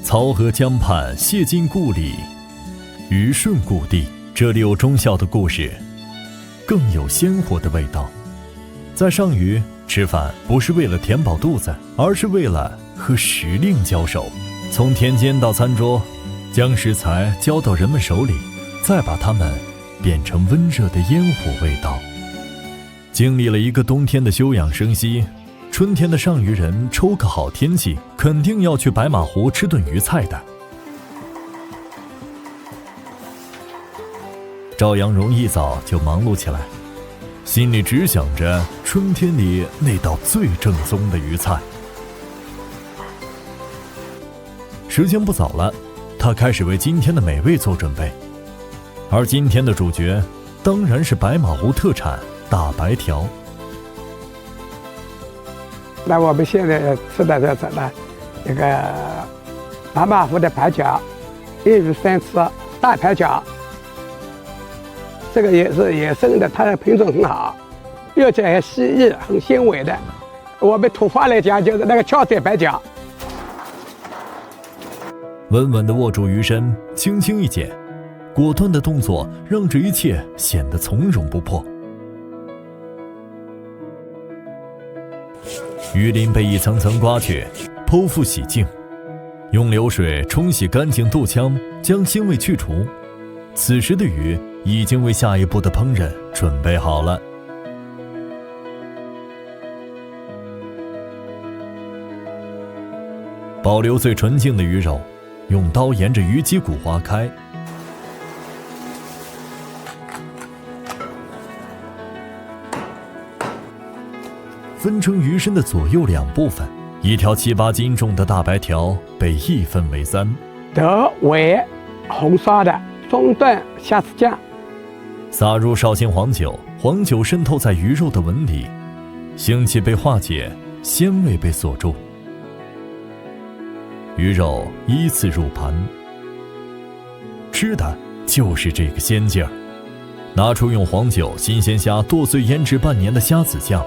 漕河江畔谢尽故里，虞舜故地。这里有忠孝的故事，更有鲜活的味道。在上虞吃饭不是为了填饱肚子，而是为了和时令交手。从田间到餐桌，将食材交到人们手里，再把它们变成温热的烟火味道。经历了一个冬天的休养生息，春天的上虞人抽个好天气，肯定要去白马湖吃顿鱼菜的。赵阳荣一早就忙碌起来，心里只想着春天里那道最正宗的鱼菜。时间不早了，他开始为今天的美味做准备。而今天的主角当然是白马湖特产大白条。那我们现在吃的是什么？这个白马湖的白条，一鱼三吃大白条。这个也是野生的，它的品种很好，而且还细腻，很纤维的。我们土话来讲就是那个翘嘴白条。稳稳地握住鱼身，轻轻一剪，果断的动作让这一切显得从容不迫。鱼鳞被一层层刮去，剖腹洗净，用流水冲洗干净肚腔，将腥味去除。此时的鱼已经为下一步的烹饪准备好了。保留最纯净的鱼肉，用刀沿着鱼脊骨划开，分成鱼身的左右两部分。一条7、8斤重的大白条被一分为3，德为红烧的中段虾子酱，撒入绍兴黄酒，黄酒渗透在鱼肉的纹理，腥气被化解，鲜味被锁住。鱼肉依次入盘，吃的就是这个鲜劲儿。拿出用黄酒、新鲜虾剁碎腌制半年的虾子酱，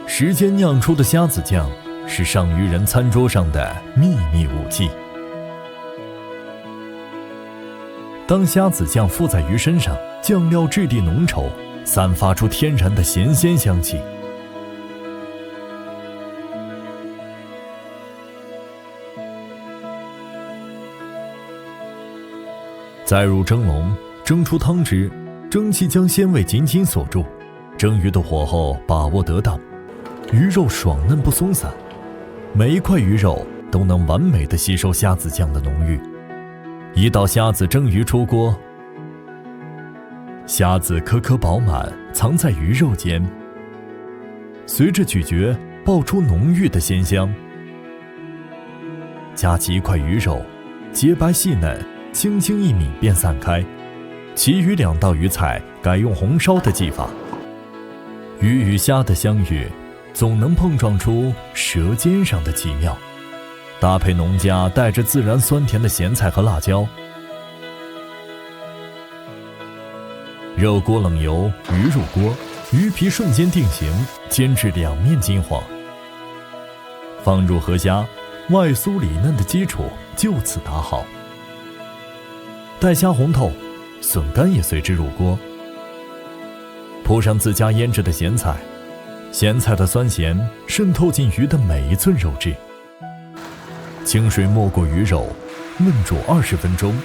时间酿出的虾子酱是上虞人餐桌上的秘密武器。当虾子酱附在鱼身上，酱料质地浓稠，散发出天然的咸鲜香气。再入蒸笼，蒸出汤汁，蒸汽将鲜味紧紧锁住。蒸鱼的火候把握得当，鱼肉爽嫩不松散，每一块鱼肉都能完美地吸收虾子酱的浓郁。一道虾子蒸鱼出锅，虾子颗颗饱满，藏在鱼肉间，随着咀嚼爆出浓郁的鲜香。夹起一块鱼肉，洁白细嫩，轻轻一抿便散开。其余2道鱼菜改用红烧的技法，鱼与虾的相遇，总能碰撞出舌尖上的奇妙。搭配农家带着自然酸甜的咸菜和辣椒，肉锅冷油，鱼入锅，鱼皮瞬间定型，煎至两面金黄。放入河虾，外酥里嫩的基础就此打好。待虾红透，笋干也随之入锅，铺上自家腌制的咸菜，咸菜的酸咸渗透进鱼的每一寸肉质。清水没过鱼肉，焖煮20分钟，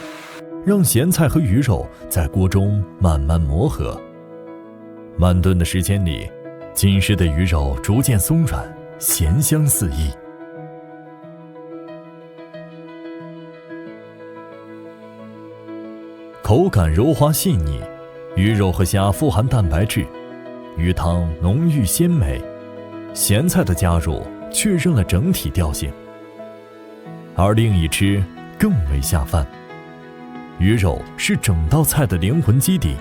让咸菜和鱼肉在锅中慢慢磨合。慢炖的时间里，浸湿的鱼肉逐渐松软，咸香四溢。口感柔滑细腻，鱼肉和虾富含蛋白质，鱼汤浓郁鲜美，咸菜的加入确认了整体调性。而另一吃更为下饭，鱼肉是整道菜的灵魂基底，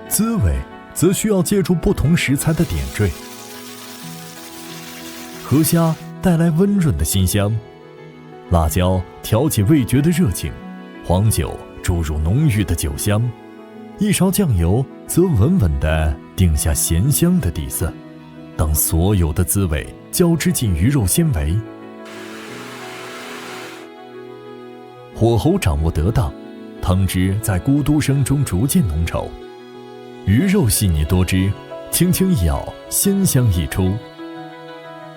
滋味则需要借助不同食材的点缀。河虾带来温润的馨香，辣椒挑起味觉的热情，黄酒注入浓郁的酒香，一勺酱油则稳稳地定下咸香的底色。当所有的滋味交织进鱼肉纤维，火候掌握得当，汤汁在咕嘟声中逐渐浓稠，鱼肉细腻多汁，轻轻一咬，鲜香溢出。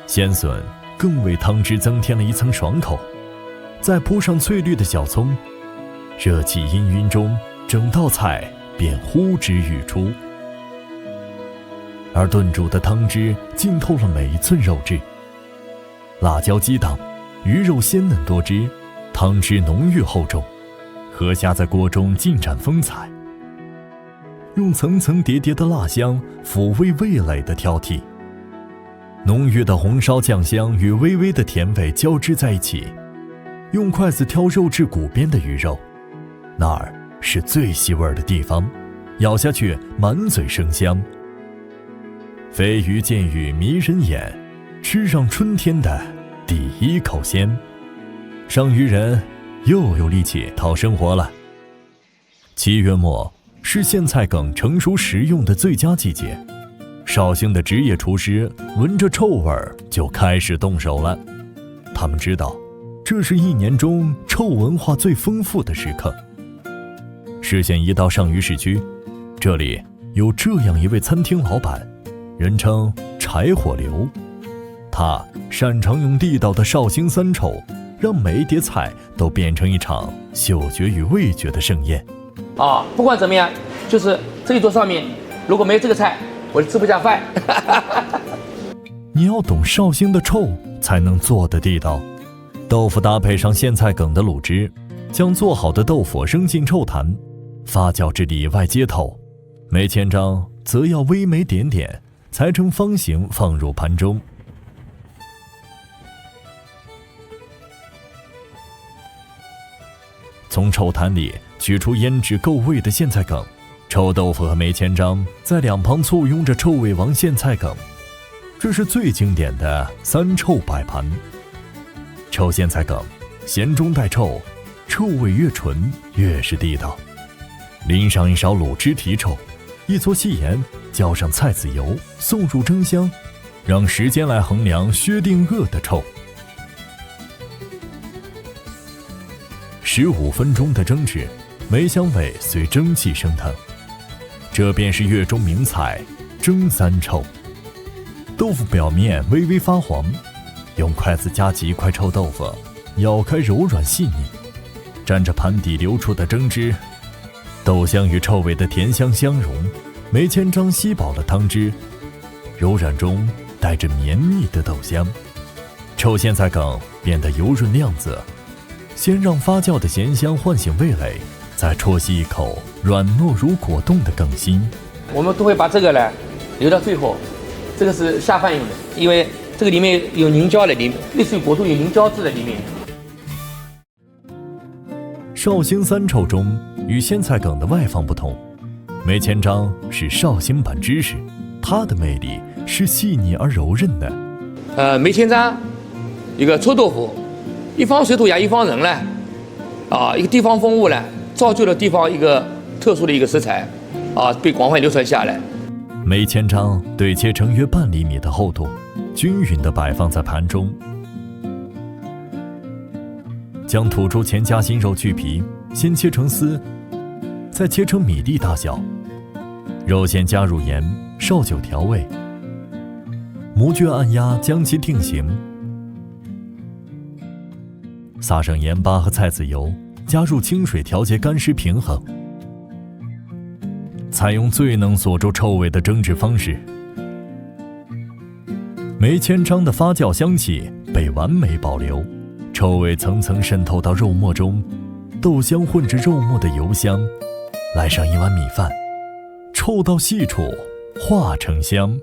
鲜笋更为汤汁增添了一层爽口，再铺上翠绿的小葱，热气氤氲中，整道菜便呼之欲出。而炖煮的汤汁浸透了每一寸肉质，辣椒激荡，鱼肉鲜嫩多汁，汤汁浓郁厚重，河虾在锅中尽展风采，用层层叠叠的辣香抚慰味蕾的挑剔。浓郁的红烧酱香与微微的甜味交织在一起，用筷子挑肉质骨边的鱼肉，那儿是最细味的地方，咬下去满嘴生香。飞鱼见鱼迷人眼，吃上春天的第一口鲜，上鱼人又有力气讨生活了。7月末是苋菜梗成熟食用的最佳季节，绍兴的职业厨师闻着臭味就开始动手了。他们知道，这是一年中臭文化最丰富的时刻。视线移到上虞市区，这里有这样一位餐厅老板，人称柴火刘。他擅长用地道的绍兴三臭，让每一碟菜都变成一场嗅觉与味觉的盛宴。不管怎么样，就是这一桌上面如果没有这个菜，我就吃不下饭。你要懂绍兴的臭，才能做得地道。豆腐搭配上苋菜梗的卤汁，将做好的豆腐扔进臭坛，发酵至里外皆透。梅千张则要微枚点点，裁成方形放入盘中。从臭坛里取出腌制够味的苋菜梗，臭豆腐和梅千张在两旁簇拥着臭味王苋菜梗，这是最经典的三臭摆盘。臭苋菜梗，咸中带臭，臭味越纯越是地道。淋上一勺卤汁提臭，一撮细盐，浇上菜籽油，送入蒸箱，让时间来衡量薛定谔的臭。15分钟的蒸制，梅香味随蒸汽升腾，这便是粤中名菜蒸三臭。豆腐表面微微发黄，用筷子夹几块臭豆腐，咬开柔软细腻，沾着盘底流出的蒸汁，豆香与臭味的甜香相融，梅千张吸饱了汤汁，柔软中带着绵密的豆香，臭苋菜梗变得油润亮泽。先让发酵的咸香唤醒味蕾，再啜吸一口软糯如果冻的梗心。我们都会把这个呢留到最后，这个是下饭用的，因为这个里面有凝胶的，里面类似于果冻有凝胶质的里面。绍兴三臭中与苋菜梗的外放不同，梅千张是绍兴版芝士，它的魅力是细腻而柔韧的。梅千张一个臭豆腐，一方水土养一方人呢，一个地方风物呢，造就了地方一个特殊的一个食材，被广泛流传下来。梅千张对切成约半厘米的厚度，均匀地摆放在盘中，将土猪前夹心肉去皮，先切成丝，再切成米粒大小，肉馅加入盐、绍酒调味，模具按压将其定型，撒上盐巴和菜籽油，加入清水调节干湿平衡。采用最能锁住臭味的蒸制方式，梅千张的发酵香气被完美保留，臭味层层渗透到肉末中，豆香混着肉末的油香，来上一碗米饭，臭到细处化成香。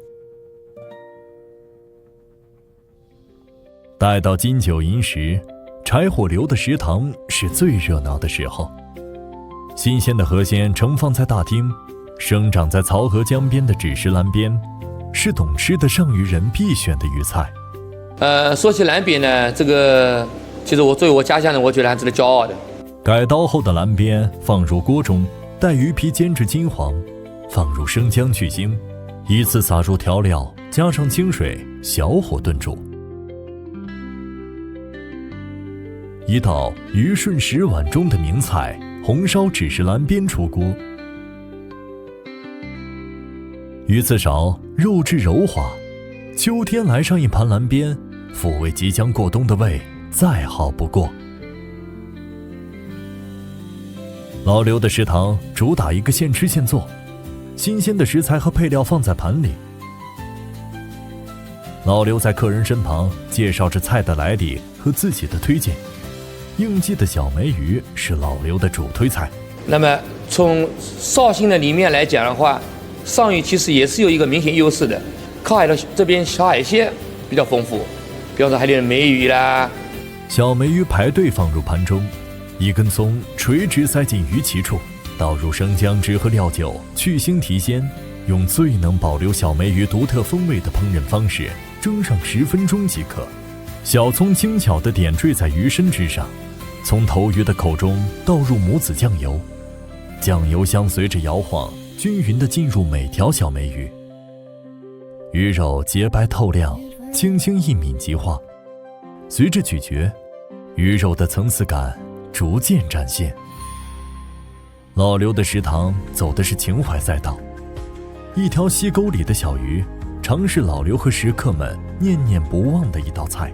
待到金九银时，柴火刘的食堂是最热闹的时候。新鲜的河鲜盛放在大厅，生长在漕河江边的纸石栏边，是懂吃的上虞人必选的鱼菜。说起栏边呢，这个其实我作为我家乡人，我觉得还值得骄傲的。改刀后的栏边放入锅中，待鱼皮煎至金黄，放入生姜去腥，依次撒入调料，加上清水，小火炖煮。一道鱼顺10碗中的名菜红烧只是蓝边出锅。鱼刺少，肉质柔滑，秋天来上一盘蓝边，抚慰即将过冬的胃，再好不过。老刘的食堂主打一个现吃现做，新鲜的食材和配料放在盘里。老刘在客人身旁介绍着菜的来历和自己的推荐。应季的小梅鱼是老刘的主推菜。那么从绍兴的里面来讲的话，上虞其实也是有一个明显优势的，靠海的这边小海鲜比较丰富，比方说海里的梅鱼啦。小梅鱼排队放入盘中，一根葱垂直塞进鱼鳍处，倒入生姜汁和料酒，去腥提鲜，用最能保留小梅鱼独特风味的烹饪方式蒸上10分钟即可。小葱轻巧地点缀在鱼身之上，从头鱼的口中倒入母子酱油，酱油香随着摇晃均匀地进入每条小梅鱼，鱼肉洁白透亮，轻轻一抿即化。随着咀嚼，鱼肉的层次感逐渐展现。老刘的食堂走的是情怀赛道，一条溪沟里的小鱼常是老刘和食客们念念不忘的一道菜。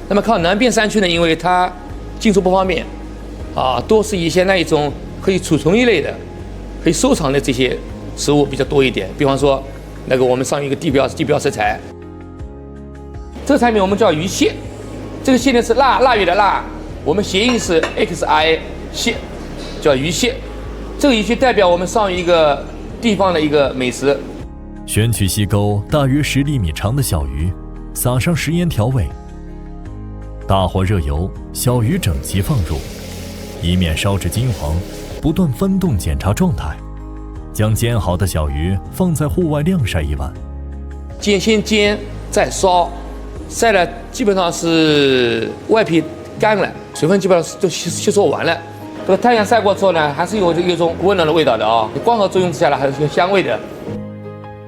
那么靠南边山区呢，因为它进出不方便，多是一些那一种可以储存一类的、可以收藏的这些食物比较多一点。比方说，那个我们上一个地标食材，这个产品我们叫鱼蟹，这个蟹呢是腊月的腊，我们谐音是 XI 蟹，叫鱼蟹。这个鱼蟹代表我们上一个地方的一个美食。选取溪沟大约10厘米长的小鱼，撒上食盐调味。大火热油，小鱼整齐放入，一面烧至金黄，不断翻动检查状态。将煎好的小鱼放在户外晾晒1晚。先煎再烧，晒了基本上是外皮干了，水分基本上都吸收完了。这个太阳晒过之后呢，还是有一种温暖的味道的啊，光合作用之下呢，还是有香味的。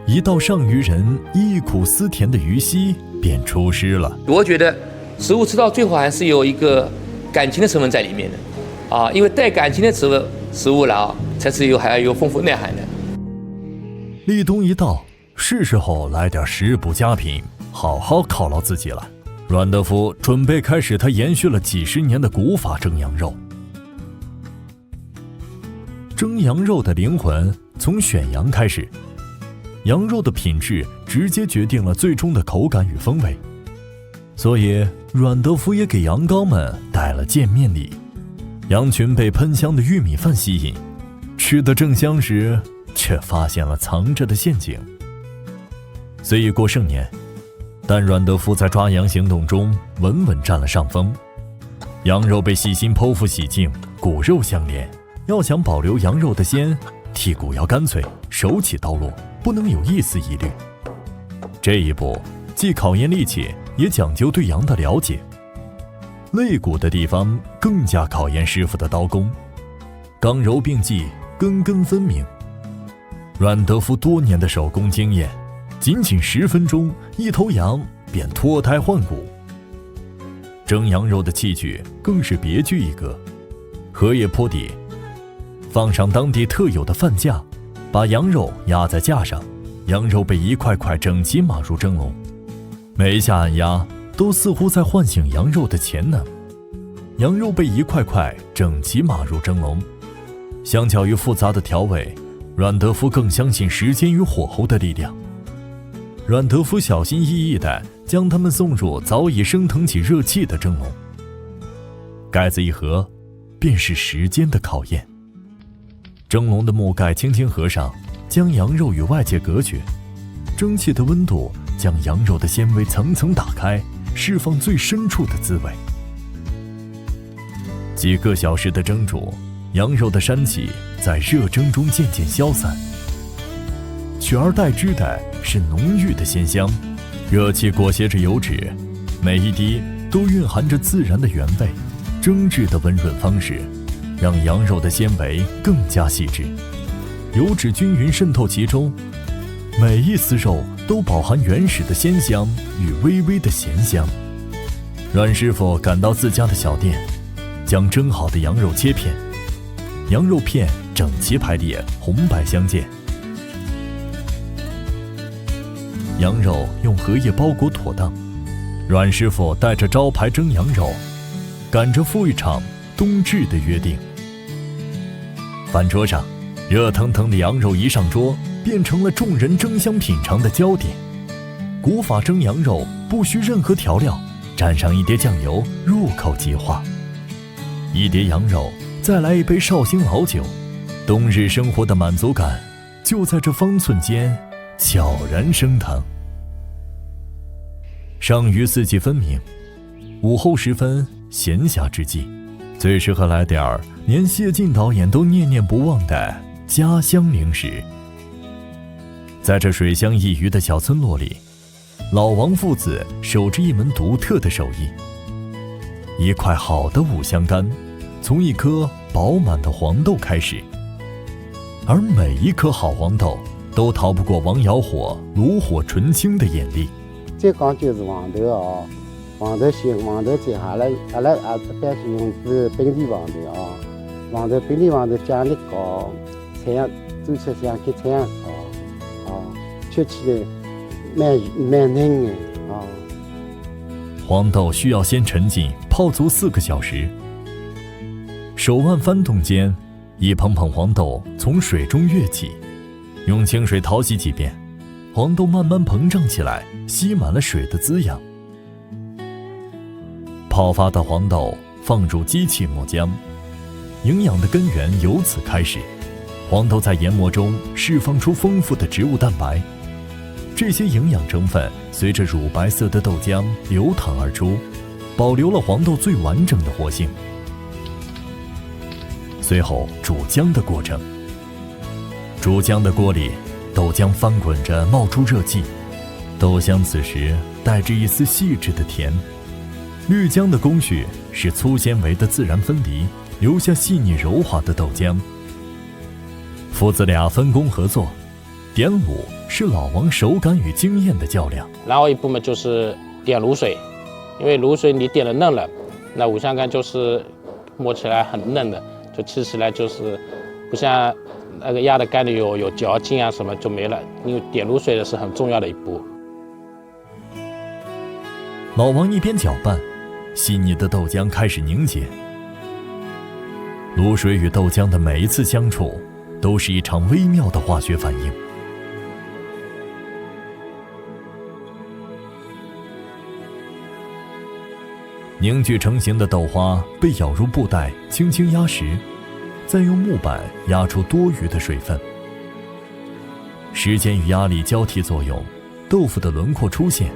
一道上虞人忆苦思甜的鱼溪便出师了。我觉得食物吃到最后还是有一个感情的成分在里面的，因为带感情的食物了才是还要有丰富内涵的。立冬一到，是时候来点食补佳品，好好犒劳自己了。阮德福准备开始他延续了几十年的古法蒸羊肉。蒸羊肉的灵魂从选羊开始，羊肉的品质直接决定了最终的口感与风味。所以阮德福也给羊羔们带了见面礼。羊群被喷香的玉米饭吸引，吃得正香时，却发现了藏着的陷阱。虽已过盛年，但阮德福在抓羊行动中稳稳占了上风。羊肉被细心剖腹洗净，骨肉相连。要想保留羊肉的鲜，剔骨要干脆，手起刀落，不能有一丝疑虑。这一步既考验力气，也讲究对羊的了解。肋骨的地方更加考验师傅的刀工，刚柔并济，根根分明。阮德福多年的手工经验，仅10分钟，一头羊便脱胎换骨。蒸羊肉的器具更是别具一格，荷叶坡底，放上当地特有的饭架，把羊肉压在架上，羊肉被一块块整齐码入蒸笼。每一下按压都似乎在唤醒羊肉的潜能。羊肉被一块块整齐码入蒸笼，相较于复杂的调味，阮德福更相信时间与火候的力量。阮德福小心翼翼地将它们送入早已升腾起热气的蒸笼，盖子一合，便是时间的考验。蒸笼的木盖轻轻合上，将羊肉与外界隔绝，蒸汽的温度将羊肉的纤维层层打开，释放最深处的滋味。几个小时的蒸煮，羊肉的膻气在热蒸中渐渐消散，取而代之的是浓郁的鲜香。热气裹挟着油脂，每一滴都蕴含着自然的原味。蒸制的温润方式让羊肉的纤维更加细致，油脂均匀渗透其中，每一丝肉都饱含原始的鲜香与微微的咸香。阮师傅赶到自家的小店，将蒸好的羊肉切片，羊肉片整齐排列，红白相间。羊肉用荷叶包裹妥当，阮师傅带着招牌蒸羊肉，赶着赴一场冬至的约定。饭桌上，热腾腾的羊肉一上桌，变成了众人争相品尝的焦点。古法蒸羊肉不需任何调料，蘸上一碟酱油，入口即化。一碟羊肉，再来一杯绍兴老酒，冬日生活的满足感就在这方寸间悄然升腾。上虞四季分明，午后时分，闲暇之际，最适合来点儿连谢晋导演都念念不忘的家乡零食。在这水乡一隅的小村落里，老王父子守着一门独特的手艺。一块好的五香干，从一颗饱满的黄豆开始，而每一颗好黄豆都逃不过王小伙炉火纯青的眼力。这讲就是黄豆哦，黄豆洗黄豆接下来，阿拉一般是用是本地黄豆哦，本地黄豆浆力高，菜样做起像芥菜样高，哦，吃起来蛮嫩的啊。黄豆需要先沉浸泡足4个小时，手腕翻动间，一捧捧黄豆从水中跃起，用清水淘洗几遍，黄豆慢慢膨胀起来，吸满了水的滋养。泡发的黄豆放入机器磨浆，营养的根源由此开始。黄豆在研磨中释放出丰富的植物蛋白，这些营养成分随着乳白色的豆浆流淌而出，保留了黄豆最完整的活性。随后煮浆的过程，煮浆的锅里，豆浆翻滚着冒出热气，豆香此时带着一丝细致的甜。滤浆的工序是粗纤维的自然分离，留下细腻柔滑的豆浆。父子俩分工合作，点卤是老王手感与经验的较量。然后一步嘛就是点卤水，因为卤水你点了嫩了，那五香干就是摸起来很嫩的，就吃起来就是不像那个压的干的有嚼劲啊什么就没了。因为点卤水的是很重要的一步。老王一边搅拌，细腻的豆浆开始凝结。卤水与豆浆的每一次相处，都是一场微妙的化学反应。凝聚成型的豆花被舀入布袋，轻轻压实，再用木板压出多余的水分。时间与压力交替作用，豆腐的轮廓出现。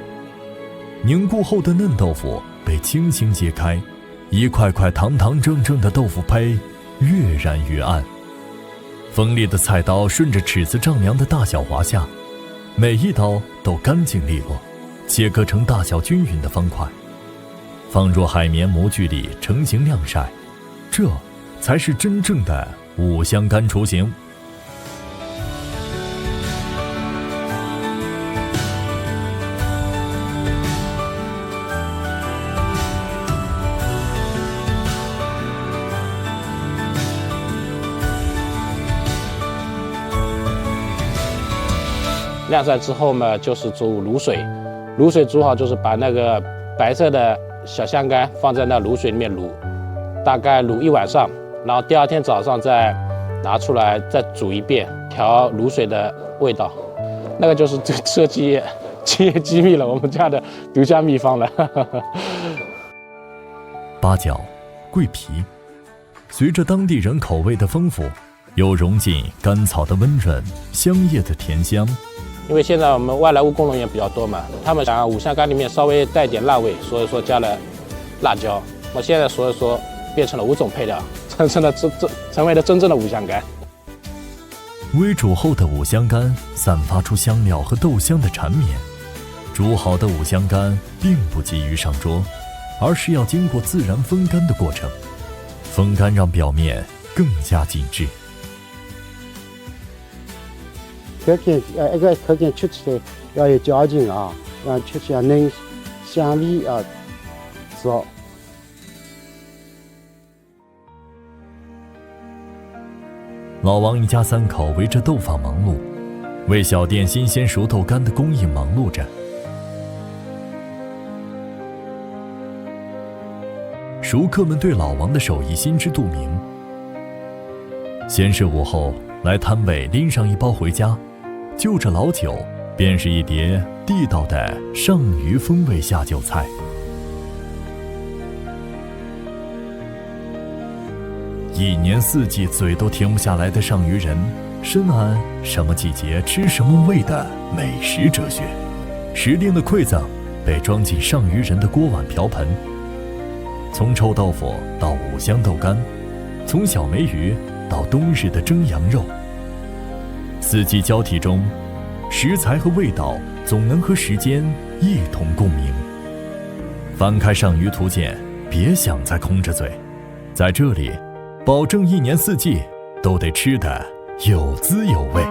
凝固后的嫩豆腐被轻轻揭开，一块块堂堂正正的豆腐胚跃然于案。锋利的菜刀顺着尺子丈量的大小划下，每一刀都干净利落，切割成大小均匀的方块，放入海绵模具里成型晾晒，这才是真正的五香干雏形。晾晒之后嘛，就是煮卤水，卤水煮好就是把那个白色的小香干放在那卤水里面卤，大概卤1晚上，然后第2天早上再拿出来再煮一遍，调卤水的味道。那个就是这设计企业机密了，我们家的独家秘方了。八角、桂皮，随着当地人口味的丰富，又融进甘草的温润、香叶的甜香。因为现在我们外来务工人员比较多嘛，他们想五香干里面稍微带点辣味，所以说加了辣椒。我现在所以说变成了5种配料，成为了真正的五香干。微煮后的五香干散发出香料和豆香的缠绵。煮好的五香干并不急于上桌，而是要经过自然风干的过程，风干让表面更加紧致。口感一个口感吃起来要有嚼劲啊，让吃起来嫩，香味啊少。老王一家3口围着豆坊忙碌，为小店新鲜熟豆干的供应忙碌着。熟客们对老王的手艺心知肚明。先是午后来摊位拎上一包回家，就着老酒，便是一碟地道的上虞风味下酒菜。一年4季嘴都停不下来的上虞人，深谙什么季节吃什么味的美食哲学。时令的馈赠被装进上虞人的锅碗瓢盆，从臭豆腐到五香豆干，从小梅鱼到冬日的蒸羊肉。4季交替中，食材和味道总能和时间一同共鸣。翻开上虞图鉴，别想再空着嘴，在这里保证1年4季都得吃得有滋有味。